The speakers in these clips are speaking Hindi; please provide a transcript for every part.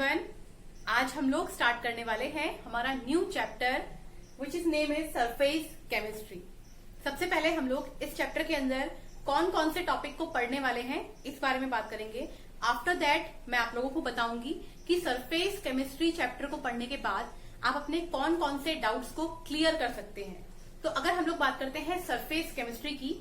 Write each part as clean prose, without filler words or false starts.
एवरीवन, आज हम लोग स्टार्ट करने वाले हैं हमारा new chapter which is name is surface chemistry. सबसे पहले हम लोग इस चैप्टर के अंदर कौन कौन से टॉपिक को पढ़ने वाले हैं इस बारे में बात करेंगे। आफ्टर दैट मैं आप लोगों को बताऊंगी कि सरफेस केमिस्ट्री चैप्टर को पढ़ने के बाद आप अपने कौन कौन से डाउट्स को क्लियर कर सकते हैं। तो अगर हम लोग बात करते हैं सरफेस केमिस्ट्री की,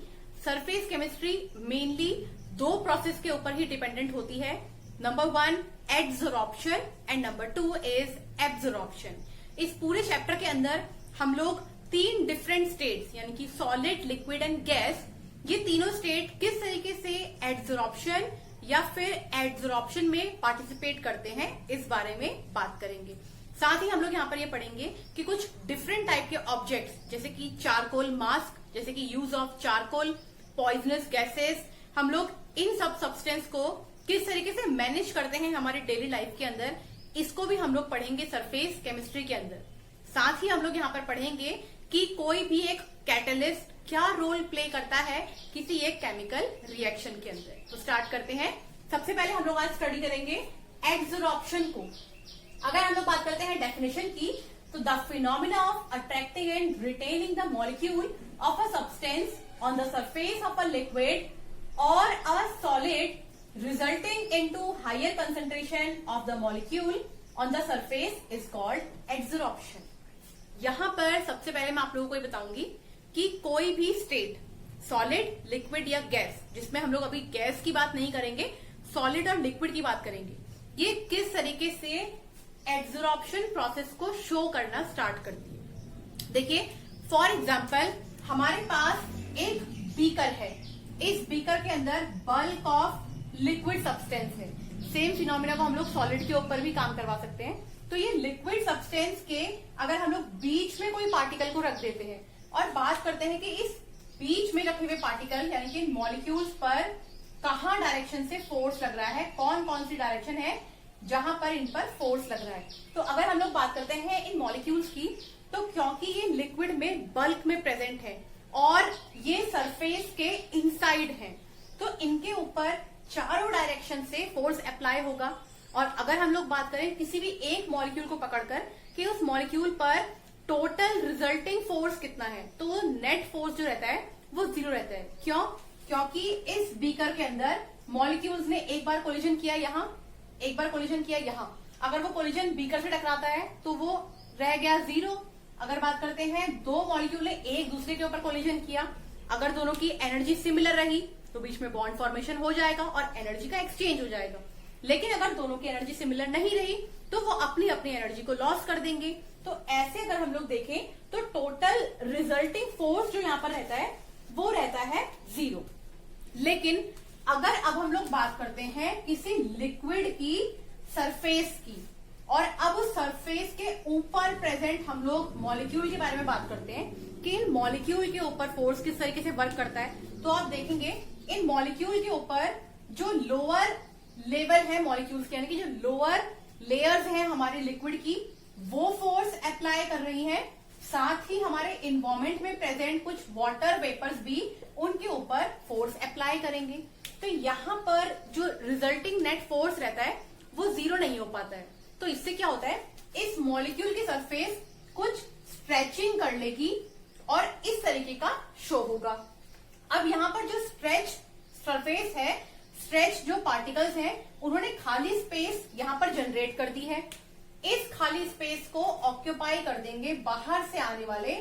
सरफेस केमिस्ट्री मेनली दो प्रोसेस के ऊपर ही डिपेंडेंट होती है। Number 1 adsorption and number 2 is absorption. इस पूरे चैप्टर के अंदर हम लोग तीन डिफरेंट स्टेट्स यानी कि सॉलिड, लिक्विड एंड गैस, ये तीनों स्टेट किस तरीके से एडजॉर्प्शन या फिर एडजॉर्प्शन में पार्टिसिपेट करते हैं इस बारे में बात करेंगे। साथ ही हम लोग यहाँ पर ये पढ़ेंगे कि कुछ डिफरेंट टाइप के ऑब्जेक्ट्स जैसे कि चारकोल मास्क, जैसे कि use of charcoal, poisonous gases, हम लोग इन सब सब्सटेंस को किस तरीके से मैनेज करते हैं हमारे डेली लाइफ के अंदर, इसको भी हम लोग पढ़ेंगे सरफेस केमिस्ट्री के अंदर। साथ ही हम लोग यहाँ पर पढ़ेंगे कि कोई भी एक कैटलिस्ट क्या रोल प्ले करता है किसी एक केमिकल रिएक्शन के अंदर। तो स्टार्ट करते हैं। सबसे पहले हम लोग आज स्टडी करेंगे एडजॉर्प्शन को। अगर हम लोग बात करते हैं डेफिनेशन की, तो the phenomena of attracting and retaining the molecule of a substance on the surface of a liquid और a solid resulting into higher concentration of the molecule on the surface is called adsorption। यहां पर सबसे पहले मैं आप लोगों को ये बताऊंगी कि कोई भी स्टेट सॉलिड, लिक्विड या गैस, जिसमें हम लोग अभी गैस की बात नहीं करेंगे, सॉलिड और लिक्विड की बात करेंगे, ये किस तरीके से एडजॉर्प्शन प्रोसेस को शो करना स्टार्ट करती है। देखिए, फॉर एग्जाम्पल हमारे पास एक बीकर है, इस बीकर के अंदर बल्क ऑफ लिक्विड सब्सटेंस है। सेम फिनोमिना को हम लोग सॉलिड के ऊपर भी काम करवा सकते हैं। तो ये लिक्विड सब्सटेंस के अगर हम लोग बीच में कोई पार्टिकल को रख देते हैं और बात करते हैं कि इस बीच में रखे हुए पार्टिकल यानी कि मॉलिक्यूल्स पर कहाँ डायरेक्शन से फोर्स लग रहा है, कौन कौन सी डायरेक्शन है जहां पर इन पर फोर्स लग रहा है। तो अगर हम लोग बात करते हैं इन मॉलिक्यूल्स की, तो क्योंकि ये लिक्विड में बल्क में प्रेजेंट है और ये सरफेस के इनसाइड है, तो इनके ऊपर चारों डायरेक्शन से फोर्स अप्लाई होगा। और अगर हम लोग बात करें किसी भी एक मॉलिक्यूल को पकड़कर कि उस मॉलिक्यूल पर टोटल रिजल्टिंग फोर्स कितना है, तो वो नेट फोर्स जो रहता है वो 0 रहता है। क्यों? क्योंकि इस बीकर के अंदर मॉलिक्यूल्स ने एक बार कोलिजन किया यहाँ, एक बार कोलिजन किया यहाँ। अगर वो कोलिजन बीकर से टकराता है तो वो रह गया 0। अगर बात करते हैं दो मॉलिक्यूल ने एक दूसरे के ऊपर कोलिजन किया, अगर दोनों की एनर्जी सिमिलर रही तो बीच में बॉन्ड फॉर्मेशन हो जाएगा और एनर्जी का एक्सचेंज हो जाएगा। लेकिन अगर दोनों की एनर्जी सिमिलर नहीं रही तो वो अपनी अपनी एनर्जी को लॉस कर देंगे। तो ऐसे अगर हम लोग देखें तो टोटल रिजल्टिंग फोर्स जो यहाँ पर रहता है वो रहता है 0। लेकिन अगर अब हम लोग बात करते हैं किसी लिक्विड की सरफेस की और अब उस सरफेस के ऊपर प्रेजेंट हम लोग मॉलिक्यूल के बारे में बात करते हैं कि इन मॉलिक्यूल के ऊपर फोर्स किस तरीके से वर्क करता है, तो आप देखेंगे इन मॉलिक्यूल के ऊपर जो लोअर लेवल है मॉलिक्यूल्स के यानी कि जो लोअर लेयर्स हैं हमारे लिक्विड की, वो फोर्स अप्लाई कर रही हैं। साथ ही हमारे इन्वायरमेंट में प्रेजेंट कुछ वाटर वेपर्स भी उनके ऊपर फोर्स अप्लाई करेंगे। तो यहाँ पर जो रिजल्टिंग नेट फोर्स रहता है वो 0 नहीं हो पाता है। तो इससे क्या होता है, इस मॉलिक्यूल की सरफेस कुछ स्ट्रेचिंग कर लेगी और इस तरीके का शो होगा। अब यहाँ पर जो स्ट्रेच सरफेस है, स्ट्रेच जो पार्टिकल्स हैं, उन्होंने खाली स्पेस यहाँ पर जनरेट कर दी है। इस खाली स्पेस को ऑक्यूपाई कर देंगे बाहर से आने वाले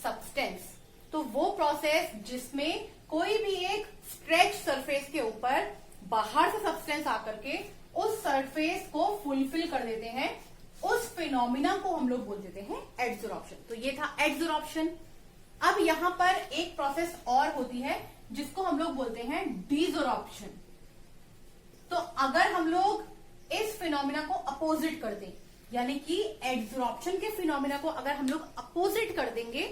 सब्सटेंस। तो वो प्रोसेस जिसमें कोई भी एक स्ट्रेच सरफेस के ऊपर बाहर से सब्सटेंस आकर के उस सरफेस को फुलफिल कर देते हैं, उस फिनोमिना को हम लोग बोल देते हैं एडजॉर्प्शन। तो ये था एडजॉर्प्शन। अब यहाँ पर एक प्रोसेस और होती है जिसको हम लोग बोलते हैं डीजॉर्प्शन। तो अगर हम लोग इस फिनोमिना को अपोजिट कर दें, यानी कि एडजॉर्प्शन के फिनोमिना को अगर हम लोग अपोजिट कर देंगे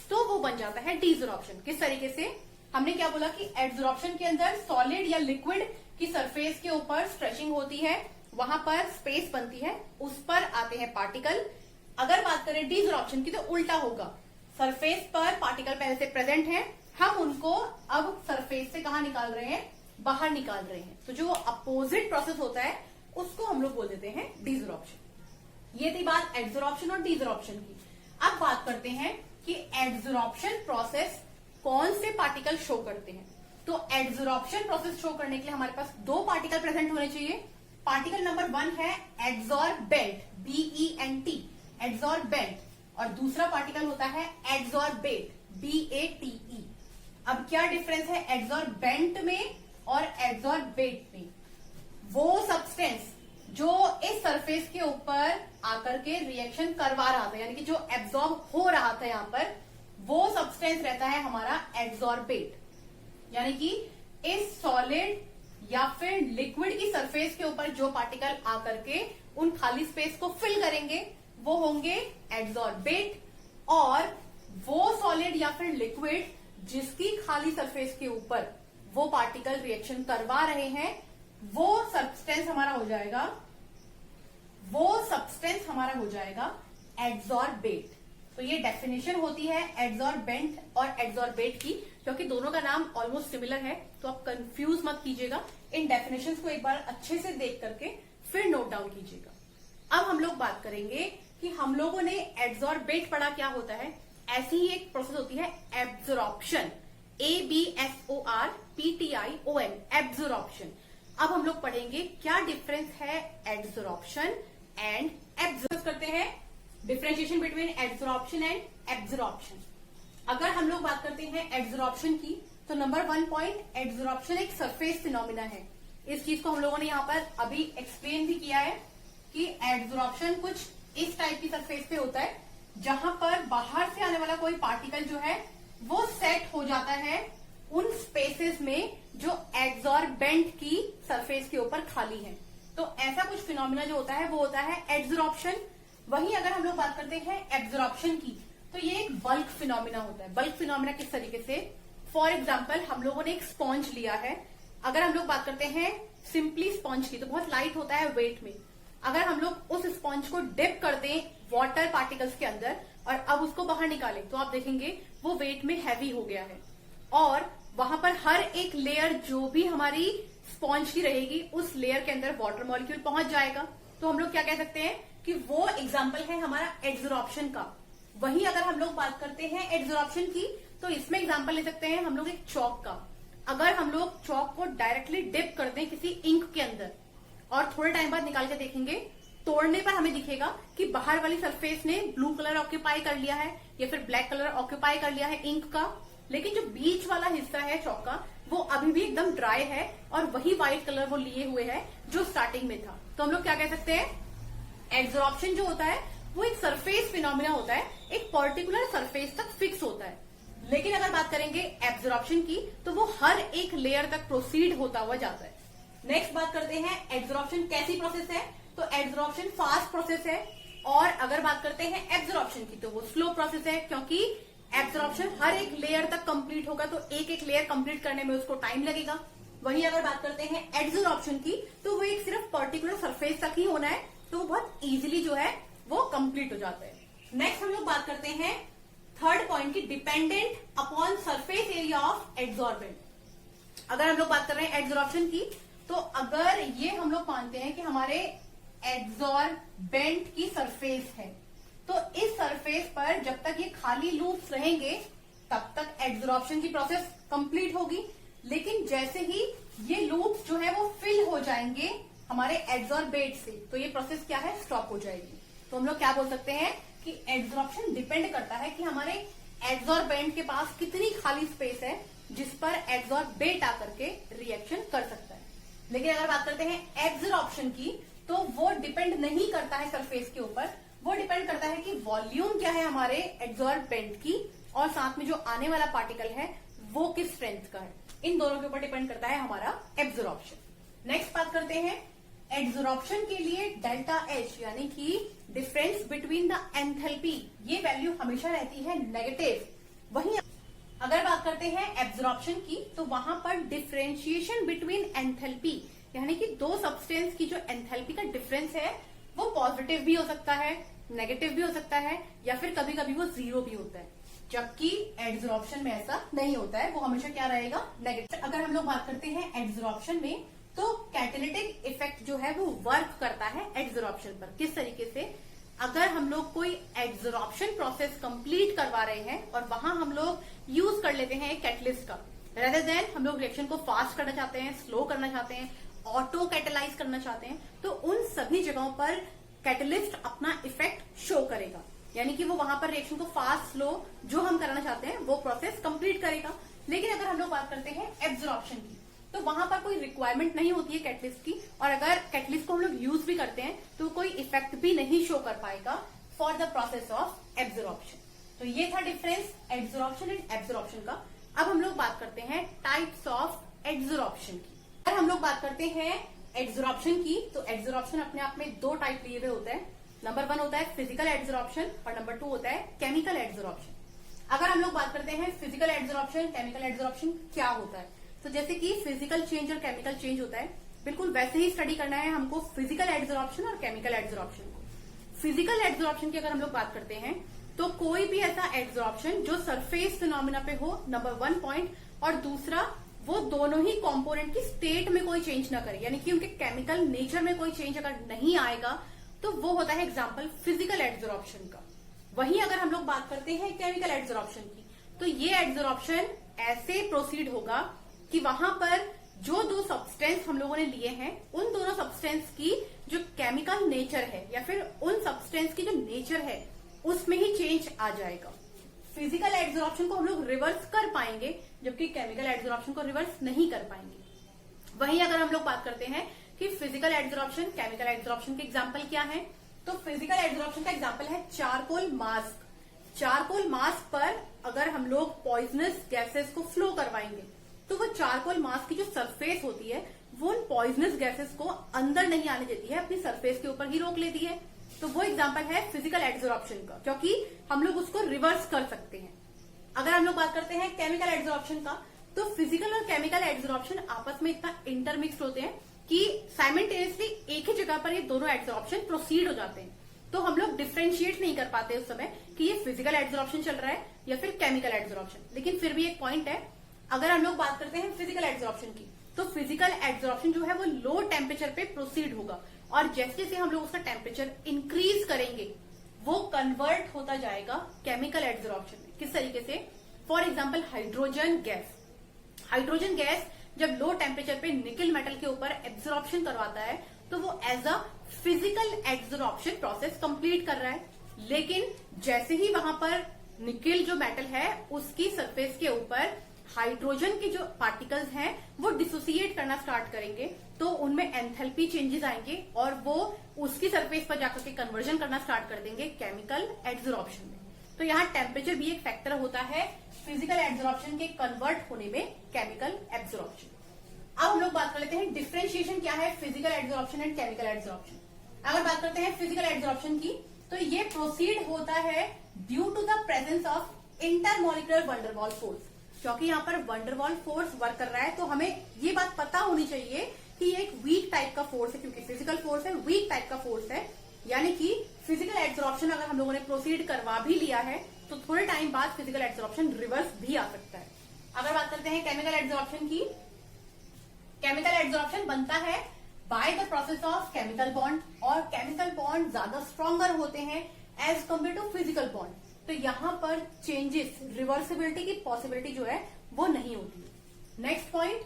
तो वो बन जाता है डीजॉर्प्शन। किस तरीके से? हमने क्या बोला कि एडजॉर्प्शन के अंदर सॉलिड या लिक्विड की सरफेस के ऊपर स्ट्रेचिंग होती है, वहां पर स्पेस बनती है, उस पर आते हैं पार्टिकल। अगर बात करें डीजॉर्प्शन की तो उल्टा होगा, सरफेस पर पार्टिकल पहले से प्रेजेंट है, हम उनको अब सरफेस से कहा निकाल रहे हैं, बाहर निकाल रहे हैं। तो जो अपोजिट प्रोसेस होता है उसको हम लोग बोल देते हैं डिसॉर्प्शन। ये थी बात एडसॉर्प्शन और डिसॉर्प्शन की। अब बात करते हैं कि एडसॉर्प्शन प्रोसेस कौन से पार्टिकल शो करते हैं। तो एडसॉर्प्शन प्रोसेस शो करने के लिए हमारे पास दो पार्टिकल प्रेजेंट होने चाहिए। पार्टिकल नंबर 1 है एडसॉर्बेंट, BENT, एडसॉर्बेंट, और दूसरा पार्टिकल होता है एडसॉर्बेट, BATE। अब क्या डिफरेंस है एडसॉर्बेंट में और एडसॉर्बेट में? वो सब्सटेंस जो इस सरफेस के ऊपर आकर के रिएक्शन करवा रहा था, यानी कि जो एब्जॉर्ब हो रहा था यहां पर, वो सब्सटेंस रहता है हमारा एडसॉर्बेट। यानी कि इस सॉलिड या फिर लिक्विड की सरफेस के ऊपर जो पार्टिकल आकर के उन खाली स्पेस को फिल करेंगे वो होंगे एडसॉर्बेट, और वो सॉलिड या फिर लिक्विड जिसकी खाली सरफेस के ऊपर वो पार्टिकल रिएक्शन करवा रहे हैं वो सब्सटेंस हमारा हो जाएगा एडसॉर्बेट। तो ये डेफिनेशन होती है एडसॉर्बेंट और एडसॉर्बेट की, क्योंकि दोनों का नाम ऑलमोस्ट सिमिलर है, तो आप कंफ्यूज मत कीजिएगा। इन डेफिनेशंस को एक बार अच्छे से देख करके फिर नोट डाउन कीजिएगा। अब हम लोग बात करेंगे कि हम लोगों ने एडसॉर्बेट पढ़ा क्या होता है। ऐसी ही एक प्रोसेस होती है एब्जॉर्प्शन, ABSORPTION, एब्जॉर्प्शन। अब हम लोग पढ़ेंगे क्या डिफरेंस है एडसॉर्प्शन एंड एब्जॉर्ब करते हैं, differentiation between adsorption and absorption. अगर हम लोग बात करते हैं एडसॉर्प्शन की, तो नंबर 1 पॉइंट, एडसॉर्प्शन एक सरफेस फिनोमिना है। इस चीज को हम लोगों ने यहाँ पर अभी एक्सप्लेन भी किया है कि एडसॉर्प्शन कुछ इस टाइप की सरफेस पे होता है जहां पर बाहर से आने वाला कोई पार्टिकल जो है वो सेट हो जाता है उन स्पेसेस में जो एडसॉर्बेंट की सरफेस के ऊपर खाली है। तो ऐसा कुछ फिनोमिना जो होता है वो होता है एडसॉर्प्शन। वहीं अगर हम लोग बात करते हैं एब्जॉर्प्शन की, तो ये एक बल्क फिनोमिना होता है। बल्क फिनोमिना किस तरीके से, फॉर एग्जाम्पल हम लोगों ने एक स्पॉन्ज लिया है। अगर हम लोग बात करते हैं सिंपली स्पॉन्ज की, तो बहुत लाइट होता है वेट में। अगर हम लोग उस स्पॉन्ज को डिप कर दें वाटर पार्टिकल्स के अंदर और अब उसको बाहर निकालें, तो आप देखेंगे वो वेट में हैवी हो गया है, और वहां पर हर एक लेयर जो भी हमारी स्पॉन्ज की रहेगी उस लेयर के अंदर वाटर मॉलिक्यूल पहुंच जाएगा। तो हम लोग क्या कह सकते हैं कि वो एग्जाम्पल है हमारा एडसॉर्प्शन का। वहीं अगर हम लोग बात करते हैं एडसॉर्प्शन की, तो इसमें एग्जाम्पल ले सकते हैं हम लोग एक चौक का। अगर हम लोग चौक को डायरेक्टली डिप कर दें किसी इंक के अंदर और थोड़े टाइम बाद निकाल के देखेंगे, तोड़ने पर हमें दिखेगा कि बाहर वाली सरफेस ने ब्लू कलर ऑक्यूपाई कर लिया है या फिर ब्लैक कलर ऑक्यूपाई कर लिया है इंक का, लेकिन जो बीच वाला हिस्सा है चौक का वो अभी भी एकदम ड्राई है और वही व्हाइट कलर वो लिए हुए है जो स्टार्टिंग में था। तो हम लोग क्या कह सकते हैं, एडसॉर्प्शन जो होता है वो एक सरफेस फिनोमिना होता है, एक पर्टिकुलर सरफेस तक फिक्स होता है। लेकिन अगर बात करेंगे एब्जॉर्प्शन की, तो वो हर एक लेयर तक प्रोसीड होता हुआ जाता है। नेक्स्ट बात करते हैं एब्जॉर्प्शन कैसी प्रोसेस है। तो एब्जॉर्प्शन फास्ट प्रोसेस है, और अगर बात करते हैं एब्जॉर्प्शन की तो वो स्लो प्रोसेस है, क्योंकि एब्जॉर्प्शन हर एक लेयर तक कंप्लीट होगा तो एक एक लेयर कंप्लीट करने में उसको टाइम लगेगा। वहीं अगर बात करते हैं एडसॉर्प्शन की, तो वो एक सिर्फ पर्टिकुलर सरफेस तक ही होना है, तो वो बहुत इजीली जो है वो कंप्लीट हो जाता है। नेक्स्ट हम लोग बात करते हैं थर्ड पॉइंट की, dependent upon surface area of adsorbent. अगर हम लोग बात कर रहे हैं एडसॉर्प्शन की, तो अगर ये हम लोग मानते हैं कि हमारे एडसॉर्बेंट की सरफेस है, तो इस सरफेस पर जब तक ये खाली लूप्स रहेंगे तब तक एडसॉर्प्शन की प्रोसेस कंप्लीट होगी। लेकिन जैसे ही ये लूप्स जो है वो फिल हो जाएंगे हमारे एडसॉर्बेट से, तो ये प्रोसेस क्या है, स्टॉप हो जाएगी। तो हम लोग क्या बोल सकते हैं कि एडसॉर्प्शन डिपेंड करता है कि हमारे एडसॉर्बेंट के पास कितनी खाली स्पेस है जिस पर एडसॉर्बेट आकर के रिएक्शन कर सकता है। लेकिन अगर बात करते हैं एब्जॉर्प्शन की, तो वो डिपेंड नहीं करता है सरफेस के ऊपर, वो डिपेंड करता है कि वॉल्यूम क्या है हमारे एडसॉर्बेंट की, और साथ में जो आने वाला पार्टिकल है वो किस स्ट्रेंथ का है। इन दोनों के ऊपर डिपेंड करता है हमारा एब्जॉर्प्शन। नेक्स्ट बात करते हैं एडसॉर्प्शन के लिए डेल्टा एच, यानी कि डिफरेंस बिटवीन द एंथैल्पी, ये वैल्यू हमेशा रहती है नेगेटिव। वहीं अगर बात करते हैं एब्जॉर्प्शन की, तो वहां पर डिफरेंशिएशन बिटवीन एंथैल्पी, यानी कि दो सब्सटेंस की जो एंथैल्पी का डिफरेंस है वो पॉजिटिव भी हो सकता है, नेगेटिव भी हो सकता है, या फिर कभी कभी वो जीरो भी होता है, जबकि एडसॉर्प्शन में ऐसा नहीं होता है, वो हमेशा क्या रहेगा, नेगेटिव। अगर हम लोग बात करते हैं एडसॉर्प्शन में, तो कैटालिटिक इफेक्ट जो है वो वर्क करता है एडसॉर्प्शन पर। किस तरीके से, अगर हम लोग कोई एडसॉर्प्शन प्रोसेस कंप्लीट करवा रहे हैं और वहां हम लोग यूज कर लेते हैं एक कैटलिस्ट का, रेदर देन हम लोग रिएक्शन को फास्ट करना चाहते हैं, स्लो करना चाहते हैं, ऑटो कैटेलाइज करना चाहते हैं, तो उन सभी जगहों पर कैटलिस्ट अपना इफेक्ट शो करेगा। यानी कि वो वहां पर रिएक्शन को फास्ट स्लो जो हम कराना चाहते हैं वो प्रोसेस कंप्लीट करेगा। लेकिन अगर हम लोग बात करते हैं एब्जॉर्प्शन की, तो वहां पर कोई रिक्वायरमेंट नहीं होती है कैटलिस्ट की, और अगर कैटलिस्ट को हम लोग यूज भी करते हैं तो कोई इफेक्ट भी नहीं शो कर पाएगा for the process of absorption. तो ये था डिफरेंस एब्जॉर्प्शन एंड एब्जॉर्प्शन का। अब हम लोग बात करते हैं टाइप्स ऑफ एब्जॉर्प्शन की। अगर हम लोग बात करते हैं एब्जॉर्प्शन की, तो एब्जॉर्प्शन अपने आप में दो टाइप लिए हुए होते हैं। नंबर 1 होता है फिजिकल एब्जॉर्प्शन और नंबर 2 होता है केमिकल एब्जॉर्प्शन। अगर हम लोग बात करते हैं फिजिकल एब्जॉर्प्शन, केमिकल एब्जॉर्प्शन क्या होता है, तो जैसे कि फिजिकल चेंज और केमिकल चेंज होता है, बिल्कुल वैसे ही स्टडी करना है हमको फिजिकल एब्जॉर्प्शन और केमिकल एब्जॉर्प्शन को। फिजिकल एब्जॉर्प्शन की अगर हम लोग बात करते हैं तो कोई भी ऐसा एब्जॉर्प्शन जो सरफेस फिनोमिना पे हो, नंबर 1 पॉइंट, और दूसरा वो दोनों ही कंपोनेंट की स्टेट में कोई चेंज ना करे, यानी कि उनके केमिकल नेचर में कोई चेंज अगर नहीं आएगा तो वो होता है एग्जाम्पल फिजिकल एब्जॉर्प्शन का। वहीं अगर हम लोग बात करते हैं केमिकल एब्जॉर्प्शन की, तो ये एब्जॉर्प्शन ऐसे प्रोसीड होगा कि वहां पर जो दो सब्सटेंस हम लोगों ने लिए हैं उन दोनों सब्सटेंस की जो केमिकल नेचर है या फिर उन सब्सटेंस की जो नेचर है उसमें ही चेंज आ जाएगा। फिजिकल एब्जॉर्प्शन को हम लोग रिवर्स कर पाएंगे, जबकि केमिकल एब्जॉर्प्शन को रिवर्स नहीं कर पाएंगे। वहीं अगर हम लोग बात करते हैं कि फिजिकल एब्जॉर्प्शन, केमिकल एब्जॉर्प्शन के एग्जाम्पल क्या है, तो फिजिकल एब्जॉर्प्शन का एग्जाम्पल है चारकोल मास्क। चारकोल मास्क पर अगर हम लोग पॉइजनस गैसेस को फ्लो करवाएंगे तो वो चारकोल मास्क की जो सरफेस होती है वो उन पॉइजनस गैसेस को अंदर नहीं आने देती है, अपनी सरफेस के ऊपर ही रोक लेती है। तो वो एग्जाम्पल है फिजिकल एब्जॉर्प्शन का, क्योंकि हम लोग उसको रिवर्स कर सकते हैं। अगर हम लोग बात करते हैं केमिकल एब्जॉर्प्शन का, तो फिजिकल और केमिकल एब्जॉर्प्शन आपस में इतना इंटरमिक्स होते हैं कि साइमल्टेनियसली एक ही जगह पर ये दोनों एब्जॉर्प्शन प्रोसीड हो जाते हैं। तो हम लोग डिफ्रेंशिएट नहीं कर पाते उस समय कि ये फिजिकल एब्जॉर्प्शन चल रहा है या फिर केमिकल एब्जॉर्प्शन। लेकिन फिर भी एक पॉइंट है, अगर हम लोग बात करते हैं फिजिकल एब्जॉर्प्शन की, तो फिजिकल एब्जॉर्प्शन जो है वो लो टेम्परेचर पे प्रोसीड होगा, और जैसे जैसे हम लोग उसका टेम्परेचर इंक्रीज करेंगे वो कन्वर्ट होता जाएगा केमिकल एब्जॉर्प्शन में। किस तरीके से, for example hydrogen gas. Hydrogen gas जब लो टेम्परेचर पे निकल मेटल के ऊपर एब्जॉर्प्शन करवाता है तो वो as a physical absorption process complete कर रहा है। लेकिन जैसे ही वहां पर निकल जो मेटल है उसकी सरफेस के ऊपर हाइड्रोजन के जो पार्टिकल्स हैं वो डिसोसिएट करना स्टार्ट करेंगे, तो उनमें एंथैल्पी चेंजेस आएंगे और वो उसकी सरफेस पर जाकर के कन्वर्जन करना स्टार्ट कर देंगे केमिकल एब्जॉर्प्शन में। तो यहाँ टेम्परेचर भी एक फैक्टर होता है फिजिकल एब्जॉर्प्शन के कन्वर्ट होने में केमिकल एब्जॉर्प्शन। अब हम लोग बात कर लेते हैं डिफरेंशिएशन क्या है physical absorption and chemical absorption. अगर बात करते हैं फिजिकल एब्जॉर्प्शन की, तो ये प्रोसीड होता है due to the presence of intermolecular van der Waals force. क्योंकि यहाँ पर वंडर वॉल फोर्स वर्क कर रहा है तो हमें ये बात पता होनी चाहिए कि ये एक वीक टाइप का फोर्स है, क्योंकि फिजिकल फोर्स है, वीक टाइप का फोर्स है। यानी कि फिजिकल एब्जॉर्प्शन अगर हम लोगों ने प्रोसीड करवा भी लिया है तो थोड़े टाइम बाद फिजिकल एब्जॉर्प्शन रिवर्स भी आ सकता है। अगर बात करते हैं केमिकल एब्जॉर्प्शन की, केमिकल एब्जॉर्प्शन बनता है by the process of chemical bond, और केमिकल बॉन्ड ज्यादा स्ट्रॉन्गर होते हैं as compare to physical bond. तो यहाँ पर चेंजेस, रिवर्सिबिलिटी की पॉसिबिलिटी जो है वो नहीं होती है। नेक्स्ट पॉइंट,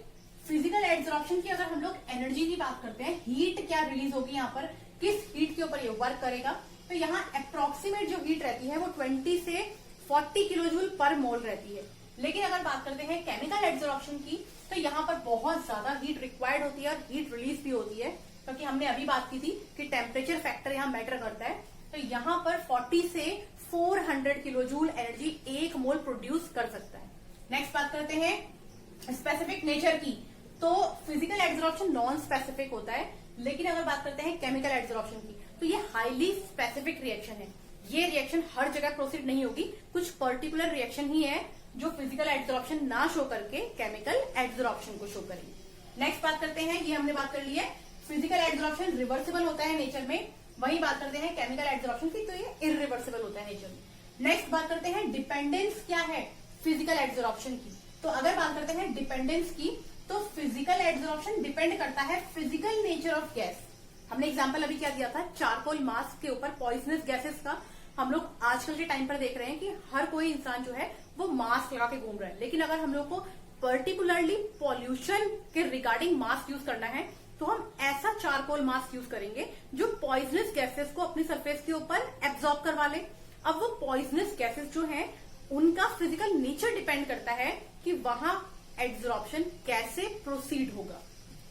फिजिकल एब्जॉर्प्शन की अगर हम लोग एनर्जी की बात करते हैं, हीट क्या रिलीज होगी यहाँ पर, किस हीट के ऊपर ये वर्क करेगा, तो यहाँ अप्रोक्सीमेट जो हीट रहती है वो 20 से 40 किलो जूल पर मोल रहती है। लेकिन अगर बात करते हैं केमिकल एब्जॉर्प्शन की, तो यहाँ पर बहुत ज्यादा हीट रिक्वायर्ड होती है और हीट रिलीज भी होती है, क्योंकि हमने अभी बात की थी कि टेम्परेचर फैक्टर यहाँ मैटर करता है। तो यहाँ पर 40 से 400 किलो जूल एनर्जी एक मोल प्रोड्यूस कर सकता है। नेक्स्ट बात करते हैं स्पेसिफिक नेचर की, तो फिजिकल एब्जॉर्प्शन नॉन स्पेसिफिक होता है, लेकिन अगर बात करते हैं केमिकल एब्जॉर्प्शन की तो ये हाईली स्पेसिफिक रिएक्शन है। ये रिएक्शन हर जगह प्रोसीड नहीं होगी, कुछ पर्टिकुलर रिएक्शन ही है जो फिजिकल एब्जॉर्प्शन ना शो करके केमिकल एब्जॉर्प्शन को शो करेंगे। नेक्स्ट बात करते हैं, ये हमने बात कर ली है, फिजिकल एब्जॉर्प्शन रिवर्सिबल होता है नेचर में। वही बात करते हैं केमिकल एब्जॉर्प्शन की, तो ये इरिवर्सिबल होता है नेचर में। नेक्स्ट बात करते हैं डिपेंडेंस क्या है फिजिकल एब्जॉर्प्शन की, तो अगर बात करते हैं डिपेंडेंस की, तो फिजिकल एब्जॉर्प्शन डिपेंड करता है फिजिकल नेचर ऑफ गैस। हमने एग्जांपल अभी क्या दिया था, चारकोल मास्क के ऊपर पॉइजनस गैसेस का। हम लोग आजकल के टाइम पर देख रहे हैं कि हर कोई इंसान जो है वो मास्क लगा के घूम रहा है, लेकिन अगर हम लोग को पर्टिकुलरली पॉल्यूशन के रिगार्डिंग मास्क यूज करना है तो हम ऐसा चारकोल मास्क यूज करेंगे जो पॉइजनस गैसेस को अपनी सरफेस के ऊपर एब्जॉर्ब करवा ले। अब वो पॉइजनस गैसेस जो हैं उनका फिजिकल नेचर डिपेंड करता है कि वहां एब्जॉर्प्शन कैसे प्रोसीड होगा।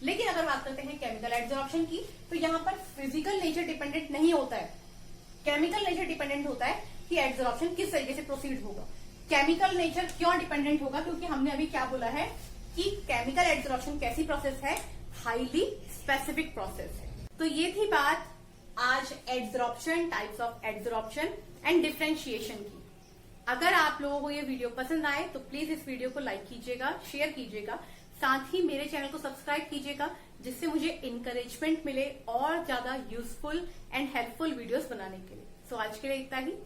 लेकिन अगर बात करते हैं केमिकल एब्जॉर्प्शन की, तो यहाँ पर फिजिकल नेचर डिपेंडेंट नहीं होता है, केमिकल नेचर डिपेंडेंट होता है कि एब्जॉर्प्शन किस तरीके से प्रोसीड होगा। केमिकल नेचर क्यों डिपेंडेंट होगा, क्योंकि हमने अभी क्या बोला है कि केमिकल एब्जॉर्प्शन कैसी प्रोसेस है, हाईली स्पेसिफिक प्रोसेस है। तो ये थी बात आज absorption, types of absorption and differentiation की। अगर आप लोगों को ये वीडियो पसंद आए तो प्लीज इस वीडियो को लाइक कीजिएगा, शेयर कीजिएगा, साथ ही मेरे चैनल को सब्सक्राइब कीजिएगा, जिससे मुझे इंकरेजमेंट मिले और ज्यादा यूजफुल एंड हेल्पफुल वीडियोस बनाने के लिए। सो आज के लिए इतना ही। Thank you.